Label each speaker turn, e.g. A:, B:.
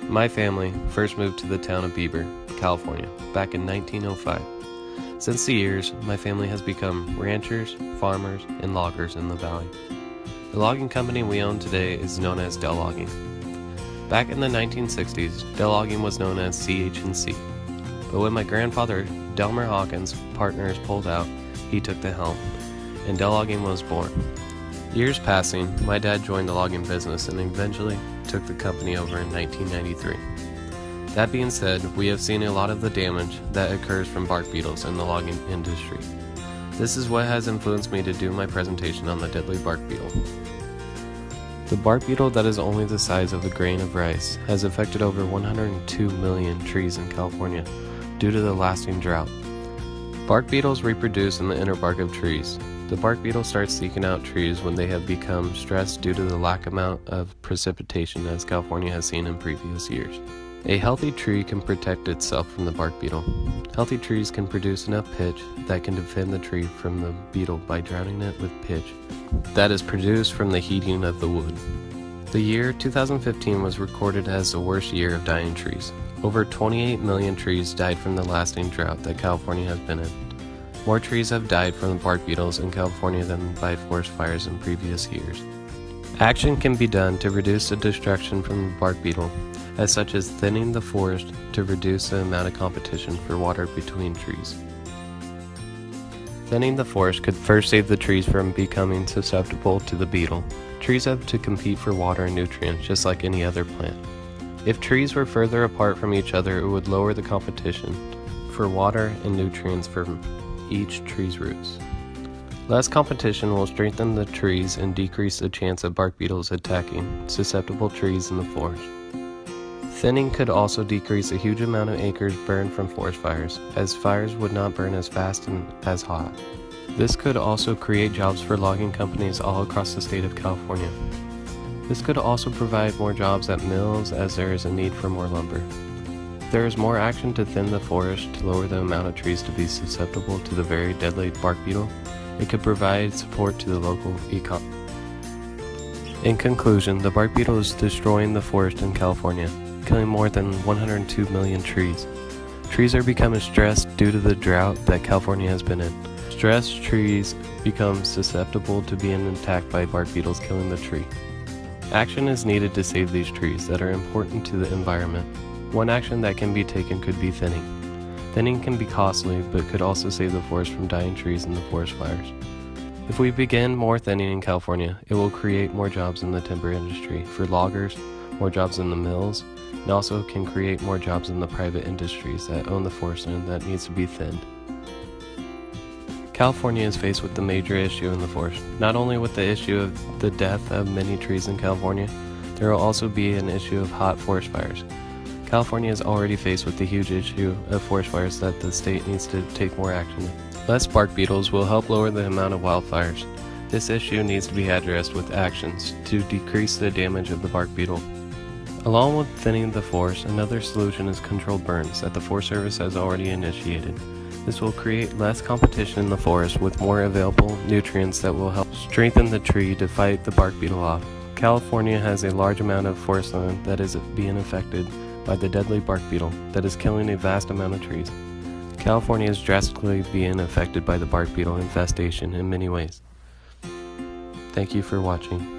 A: My family first moved to the town of Beaver, California, back in 1905. Since the years, my family has become ranchers, farmers, and loggers in the valley. The logging company we own today is known as Dell Logging. Back in the 1960s, Dell Logging was known as CH&C. But when my grandfather, Delmer Hawkins' partners pulled out, he took the helm, and Dell Logging was born. Years passing, my dad joined the logging business and eventually took the company over in 1993. That being said, we have seen a lot of the damage that occurs from bark beetles in the logging industry. This is what has influenced me to do my presentation on the deadly bark beetle. The bark beetle that is only the size of a grain of rice has affected over 102 million trees in California due to the lasting drought. Bark beetles reproduce in the inner bark of trees. The bark beetle starts seeking out trees when they have become stressed due to the lack amount of precipitation as California has seen in previous years. A healthy tree can protect itself from the bark beetle. Healthy trees can produce enough pitch that can defend the tree from the beetle by drowning it with pitch that is produced from the heating of the wood. The year 2015 was recorded as the worst year of dying trees. Over 28 million trees died from the lasting drought that California has been in. More trees have died from the bark beetles in California than by forest fires in previous years. Action can be done to reduce the destruction from the bark beetle, as such as thinning the forest to reduce the amount of competition for water between trees. Thinning the forest could first save the trees from becoming susceptible to the beetle. Trees have to compete for water and nutrients just like any other plant. If trees were further apart from each other, it would lower the competition for water and nutrients from each tree's roots. Less competition will strengthen the trees and decrease the chance of bark beetles attacking susceptible trees in the forest. Thinning could also decrease a huge amount of acres burned from forest fires, as fires would not burn as fast and as hot. This could also create jobs for logging companies all across the state of California. This could also provide more jobs at mills as there is a need for more lumber. If there is more action to thin the forest to lower the amount of trees to be susceptible to the very deadly bark beetle, it could provide support to the local economy. In conclusion, the bark beetle is destroying the forest in California, killing more than 102 million trees. Trees are becoming stressed due to the drought that California has been in. Stressed trees become susceptible to being attacked by bark beetles, killing the tree. Action is needed to save these trees that are important to the environment. One action that can be taken could be thinning. Thinning can be costly, but could also save the forest from dying trees in the forest fires. If we begin more thinning in California, it will create more jobs in the timber industry for loggers, more jobs in the mills, and also can create more jobs in the private industries that own the forest and that needs to be thinned. California is faced with the major issue in the forest. Not only with the issue of the death of many trees in California, there will also be an issue of hot forest fires. California is already faced with the huge issue of forest fires that the state needs to take more action in. Less bark beetles will help lower the amount of wildfires. This issue needs to be addressed with actions to decrease the damage of the bark beetle. Along with thinning the forest, another solution is controlled burns that the Forest Service has already initiated. This will create less competition in the forest with more available nutrients that will help strengthen the tree to fight the bark beetle off. California has a large amount of forest land that is being affected by the deadly bark beetle that is killing a vast amount of trees. California is drastically being affected by the bark beetle infestation in many ways. Thank you for watching.